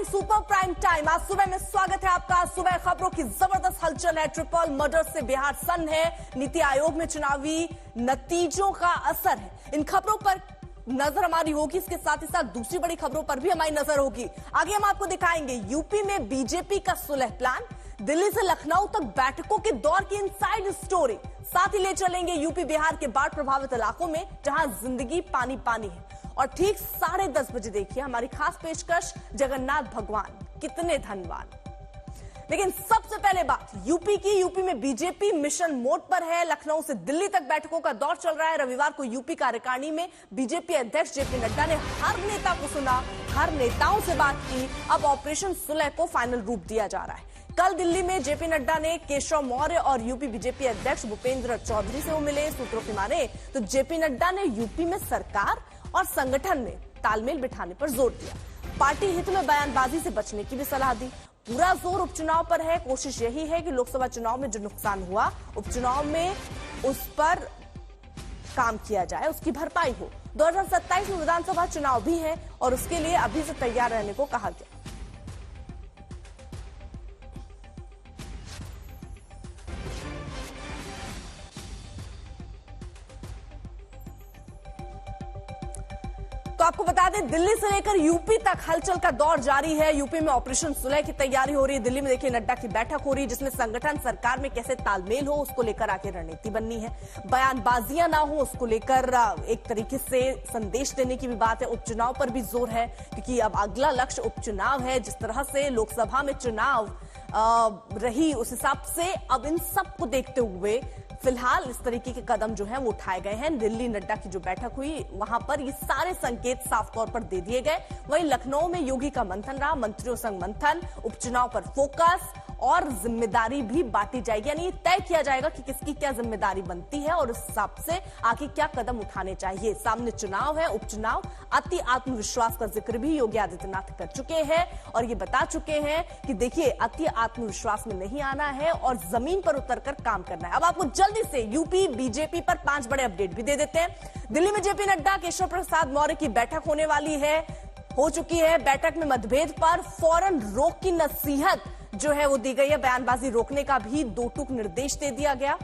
Super prime time. आज सुबह में स्वागत है आपका। सुबह खबरों की जबरदस्त हलचल है। ट्रिपल मर्डर से बिहार सन्न है। नीति आयोग में चुनावी नतीजों का असर है। इन खबरों पर नजर हमारी होगी। इसके साथ ही साथ दूसरी बड़ी खबरों पर भी हमारी नजर होगी। आगे हम आपको दिखाएंगे यूपी में बीजेपी का सुलह प्लान, दिल्ली से लखनऊ तक बैठकों के दौर की इनसाइड स्टोरी, साथ ही ले चलेंगे यूपी बिहार के बाढ़ प्रभावित इलाकों में जहां जिंदगी पानी पानी है। और ठीक 10:30 बजे देखिए हमारी खास पेशकश, जगन्नाथ भगवान कितने धनवान। लेकिन सबसे पहले बात यूपी में बीजेपी मिशन मोड पर है। लखनऊ से दिल्ली तक बैठकों का दौर चल रहा है। रविवार को यूपी कार्यकारिणी में बीजेपी अध्यक्ष जेपी नड्डा ने हर नेता को सुना, हर नेताओं से बात की। अब ऑपरेशन सुलह को फाइनल रूप दिया जा रहा है। कल दिल्ली में जेपी नड्डा ने केशव मौर्य और यूपी बीजेपी अध्यक्ष भूपेंद्र चौधरी से वो मिले। सूत्रों की माने तो जेपी नड्डा ने यूपी में सरकार और संगठन में तालमेल बिठाने पर जोर दिया। पार्टी हित में बयानबाजी से बचने की भी सलाह दी। पूरा जोर उपचुनाव पर है। कोशिश यही है कि लोकसभा चुनाव में जो नुकसान हुआ उपचुनाव में उस पर काम किया जाए, उसकी भरपाई हो। 2027 में विधानसभा चुनाव भी है और उसके लिए अभी से तैयार रहने को कहा गया। तो आपको बता दें, दिल्ली से लेकर यूपी तक हलचल का दौर जारी है। यूपी में ऑपरेशन सुलह की तैयारी हो रही है। दिल्ली में देखिए नड्डा की बैठक हो रही है जिसमें संगठन सरकार में कैसे तालमेल हो उसको लेकर आगे रणनीति बननी है। बयानबाजियां ना हो उसको लेकर एक तरीके से संदेश देने की भी बात है। उपचुनाव पर भी जोर है क्योंकि अब अगला लक्ष्य उपचुनाव है। जिस तरह से लोकसभा में चुनाव रही उस हिसाब से अब इन सब को देखते हुए फिलहाल इस तरीके के कदम जो है वो उठाए गए हैं। दिल्ली नड्डा की जो बैठक हुई वहां पर ये सारे संकेत साफ तौर पर दे दिए गए। वहीं लखनऊ में योगी का मंथन रहा, मंत्रियों संग मंथन, उपचुनाव पर फोकस और जिम्मेदारी भी बांटी जाएगी। यानी तय किया जाएगा कि किसकी क्या जिम्मेदारी बनती है और उस हिसाब से आगे क्या कदम उठाने चाहिए। सामने चुनाव है, उपचुनाव। अति आत्मविश्वास का जिक्र भी योगी आदित्यनाथ कर चुके हैं और ये बता चुके हैं कि देखिए अति आत्मविश्वास में नहीं आना है और जमीन पर उतरकर काम करना है। अब आपको जल्दी से यूपी बीजेपी पर 5 बड़े अपडेट भी दे देते हैं। दिल्ली में जेपी नड्डा केशव प्रसाद मौर्य की बैठक होने वाली है, हो चुकी है। बैठक में मतभेद पर फौरन रोक की नसीहत जो है वो दी गई है। बयानबाजी रोकने का भी 2 टूक निर्देश दे दिया गया।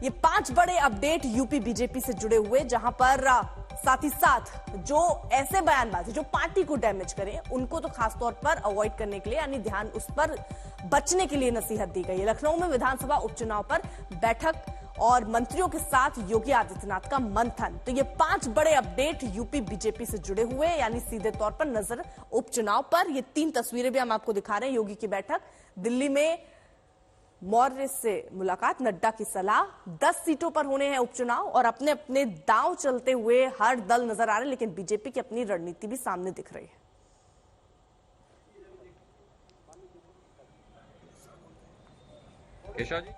ये 5 बड़े अपडेट यूपी बीजेपी से जुड़े हुए, जहां पर साथ ही साथ जो ऐसे बयानबाजी जो पार्टी को डैमेज करें उनको तो खासतौर पर अवॉइड करने के लिए यानी ध्यान उस पर बचने के लिए नसीहत दी गई है। लखनऊ में विधानसभा उपचुनाव पर बैठक और मंत्रियों के साथ योगी आदित्यनाथ का मंथन। तो ये 5 बड़े अपडेट यूपी बीजेपी से जुड़े हुए, यानी सीधे तौर पर नजर उपचुनाव पर। ये 3 तस्वीरें भी हम आपको दिखा रहे हैं। योगी की बैठक, दिल्ली में मौर्य से मुलाकात, नड्डा की सलाह। 10 सीटों पर होने हैं उपचुनाव और अपने अपने दांव चलते हुए हर दल नजर आ रहे हैं, लेकिन बीजेपी की अपनी रणनीति भी सामने दिख रही है। केशव जी,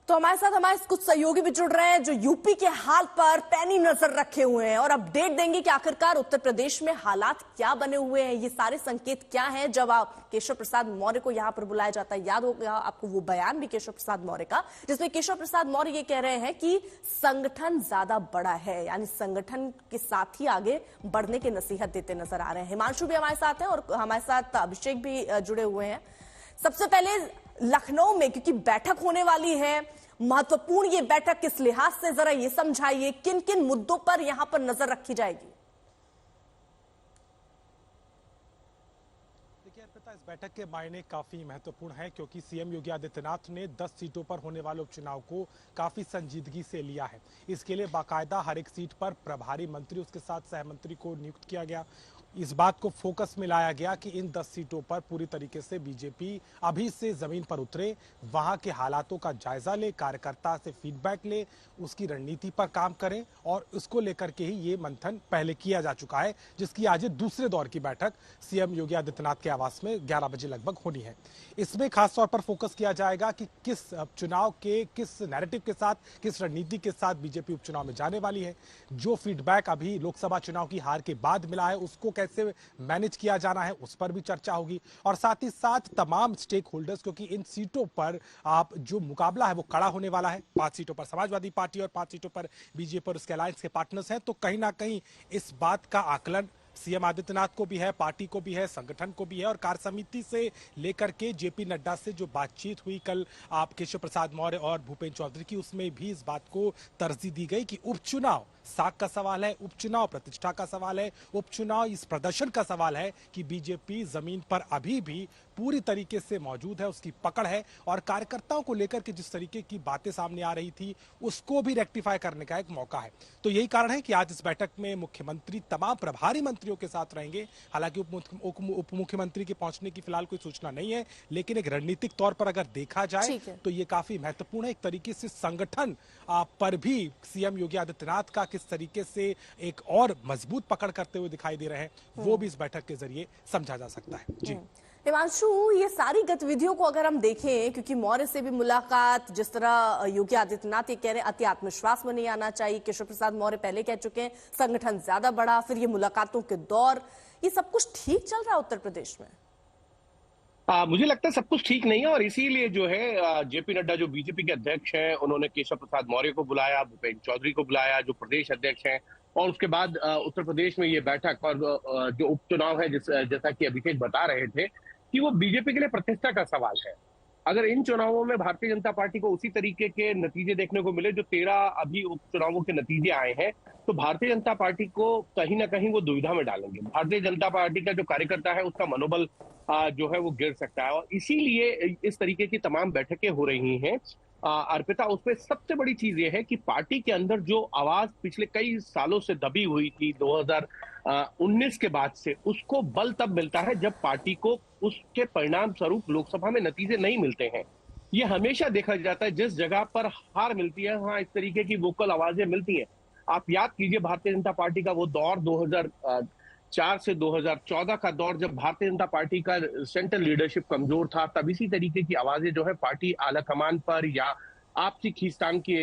तो हमारे साथ हमारे कुछ सहयोगी भी जुड़ रहे हैं जो यूपी के हाल पर पैनी नजर रखे हुए हैं और अपडेट देंगे कि आखिरकार उत्तर प्रदेश में हालात क्या बने हुए हैं, ये सारे संकेत क्या हैं। जब आप केशव प्रसाद मौर्य को यहां पर बुलाया जाता है, याद होगा आपको वो बयान भी केशव प्रसाद मौर्य का, जिसमें केशव प्रसाद मौर्य ये कह रहे हैं कि संगठन ज्यादा बड़ा है, यानी संगठन के साथ ही आगे बढ़ने की नसीहत देते नजर आ रहे हैं। हिमांशु भी हमारे साथ है और हमारे साथ अभिषेक भी जुड़े हुए हैं। सबसे पहले लखनऊ में क्योंकि बैठक होने वाली है, महत्वपूर्ण ये बैठक किस लिहाज से, जरा ये समझाइए किन किन मुद्दों पर यहां पर नजर रखी जाएगी। देखिए अर्पिता, इस बैठक के मायने काफी महत्वपूर्ण है क्योंकि सीएम योगी आदित्यनाथ ने 10 सीटों पर होने वाले उपचुनाव को काफी संजीदगी से लिया है। इसके लिए बाकायदा हर एक सीट पर प्रभारी मंत्री, उसके साथ सहमंत्री को नियुक्त किया गया इस बात को फोकस में लाया गया कि इन 10 सीटों पर पूरी तरीके से बीजेपी अभी से जमीन पर उतरे, वहां के हालातों का जायजा ले, कार्यकर्ता से फीडबैक ले, उसकी रणनीति पर काम करें और उसको लेकर के ही ये मंथन पहले किया जा चुका है, जिसकी आज दूसरे दौर की बैठक सीएम योगी आदित्यनाथ के आवास में 11 बजे लगभग होनी है। इसमें खासतौर पर फोकस किया जाएगा कि किस चुनाव के किस नैरेटिव के साथ, किस रणनीति के साथ बीजेपी उपचुनाव में जाने वाली है। जो फीडबैक अभी लोकसभा चुनाव की हार के बाद मिला है उसको कैसे मैनेज किया जाना है, उस पर भी चर्चा होगी। और साथ ही साथ तमाम स्टेक होल्डर्स, क्योंकि इन सीटों पर आप जो मुकाबला है वो कड़ा होने वाला है। 5 सीटों पर समाजवादी पार्टी और 5 सीटों पर बीजेपी और उसके अलायंस के पार्टनर्स हैं, तो कहीं ना कहीं इस बात का आकलन सीएम आदित्यनाथ को भी है, पार्टी को भी है, संगठन को भी है। और कार्य समिति से लेकर के जेपी नड्डा से जो बातचीत हुई कल आप केशव प्रसाद मौर्य और भूपेंद्र चौधरी की, उसमें भी इस बात को तरजीह दी गई कि उपचुनाव साख का सवाल है, उपचुनाव प्रतिष्ठा का सवाल है, उपचुनाव इस प्रदर्शन का सवाल है कि बीजेपी जमीन पर अभी भी पूरी तरीके से मौजूद है, उसकी पकड़ है। और कार्यकर्ताओं को लेकर के जिस तरीके की बातें सामने आ रही थी उसको भी रेक्टिफाई करने का एक मौका है। तो यही कारण है कि आज इस बैठक में मुख्यमंत्री तमाम प्रभारी मंत्रियों के साथ रहेंगे। हालांकि उप मुख्यमंत्री के पहुंचने की फिलहाल कोई सूचना नहीं है, लेकिन एक रणनीतिक तौर पर अगर देखा जाए तो ये काफी महत्वपूर्ण है। एक तरीके से संगठन पर भी सीएम योगी आदित्यनाथ का किस तरीके से एक और मजबूत पकड़ करते हुए दिखाई दे रहे हैं, वो भी इस बैठक के जरिए समझा जा सकता है। जी हिमांशु, ये सारी गतिविधियों को अगर हम देखें, क्योंकि मौर्य से भी मुलाकात, जिस तरह योगी आदित्यनाथ ये कह रहे हैं अति आत्मविश्वास में नहीं आना चाहिए, केशव प्रसाद मौर्य पहले कह चुके हैं संगठन ज्यादा बड़ा, फिर ये मुलाकातों के दौर, ये सब कुछ ठीक चल रहा है उत्तर प्रदेश में? मुझे लगता है सब कुछ ठीक नहीं है और इसीलिए जो है जेपी नड्डा जो बीजेपी के अध्यक्ष हैं उन्होंने केशव प्रसाद मौर्य को बुलाया, भूपेंद्र चौधरी को बुलाया जो प्रदेश अध्यक्ष हैं, और उसके बाद उत्तर प्रदेश में ये बैठक और जो उपचुनाव है जैसा कि अभिषेक बता रहे थे कि वो बीजेपी के लिए प्रतिष्ठा का सवाल है। अगर इन चुनावों में भारतीय जनता पार्टी को उसी तरीके के नतीजे देखने को मिले जो 13 अभी उपचुनावों के नतीजे आए हैं, तो भारतीय जनता पार्टी को कहीं ना कहीं वो दुविधा में डालेंगे। भारतीय जनता पार्टी का जो कार्यकर्ता है उसका मनोबल जो है वो गिर सकता है, और इसीलिए इस तरीके की तमाम बैठकें हो रही हैं। अर्पिता, उसमें सबसे बड़ी चीज ये है कि पार्टी के अंदर जो आवाज पिछले कई सालों से दबी हुई थी 2019 के बाद से, उसको बल तब मिलता है जब पार्टी को उसके परिणाम स्वरूप लोकसभा में नतीजे नहीं मिलते हैं। ये हमेशा देखा जाता है जिस जगह पर हार मिलती है वहां इस तरीके की वोकल आवाजें मिलती हैं। आप याद कीजिए भारतीय जनता पार्टी का वो दौर 2004 से 2014 का दौर, जब भारतीय जनता पार्टी का सेंट्रल लीडरशिप कमजोर था, तब इसी तरीके की आवाजें जो है पार्टी आलाकमान पर या आपसी खींचतान की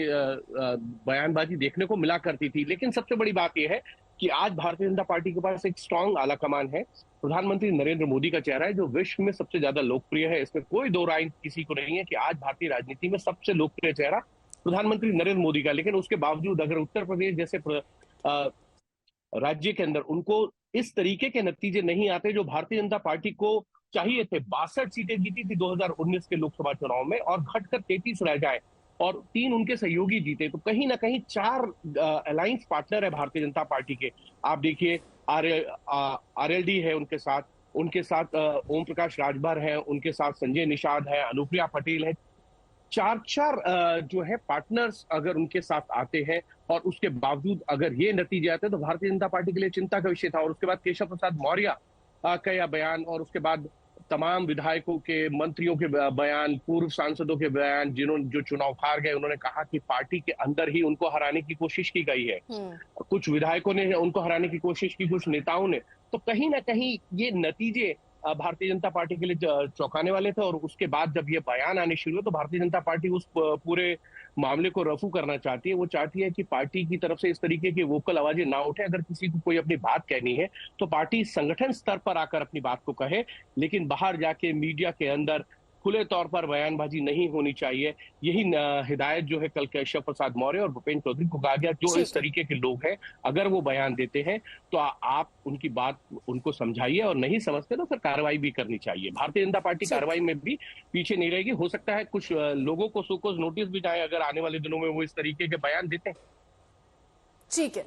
बयानबाजी देखने को मिला करती थी। लेकिन सबसे बड़ी बात यह है कि आज भारतीय जनता पार्टी के पास एक स्ट्रांग आलाकमान है। प्रधानमंत्री नरेंद्र मोदी का चेहरा है जो विश्व में सबसे ज्यादा लोकप्रिय है, इसमें कोई दो राय किसी को नहीं है कि आज भारतीय राजनीति में सबसे लोकप्रिय चेहरा प्रधानमंत्री नरेंद्र मोदी का। लेकिन उसके बावजूद अगर उत्तर प्रदेश जैसे राज्य के अंदर उनको इस तरीके के नतीजे नहीं आते जो भारतीय जनता पार्टी को चाहिए थे, 62 सीटें जीती थी 2019 के लोकसभा चुनाव में और घटकर 33 रह जाए और 3 उनके सहयोगी जीते, तो कहीं ना कहीं 4 अलायंस पार्टनर है भारतीय जनता पार्टी के। आप देखिए आरएलडी है उनके साथ ओम प्रकाश राजभर है, उनके साथ संजय निषाद है, अनुप्रिया पटेल है। 4 जो है पार्टनर्स अगर उनके साथ आते हैं और उसके बावजूद अगर ये नतीजे आते हैं तो भारतीय जनता पार्टी के लिए चिंता का विषय था। और उसके बाद केशव प्रसाद मौर्य का यह बयान और उसके बाद तमाम विधायकों के, मंत्रियों के बयान, पूर्व सांसदों के बयान, जो चुनाव हार गए, उन्होंने कहा कि पार्टी के अंदर ही उनको हराने की कोशिश की गई है। कुछ विधायकों ने उनको हराने की कोशिश की, कुछ नेताओं ने। तो कहीं ना कहीं ये नतीजे भारतीय जनता पार्टी के लिए चौंकाने वाले थे। और उसके बाद जब ये बयान आने शुरू हुए तो भारतीय जनता पार्टी उस पूरे मामले को रफू करना चाहती है। वो चाहती है कि पार्टी की तरफ से इस तरीके की वोकल आवाजें ना उठे। अगर किसी को कोई अपनी बात कहनी है तो पार्टी संगठन स्तर पर आकर अपनी बात को कहे, लेकिन बाहर जाके मीडिया के अंदर खुले तौर पर बयानबाजी नहीं होनी चाहिए। यही हिदायत जो है कल केशव प्रसाद मौर्य और भूपेंद्र चौधरी को कहा गया। जो इस तरीके के लोग हैं अगर वो बयान देते हैं तो आप उनकी बात उनको समझाइए, और नहीं समझते तो फिर कार्रवाई भी करनी चाहिए। भारतीय जनता पार्टी कार्रवाई में भी पीछे नहीं रहेगी। हो सकता है कुछ लोगों को सोकोज नोटिस भी जाए अगर आने वाले दिनों में वो इस तरीके के बयान देते हैं। ठीक है।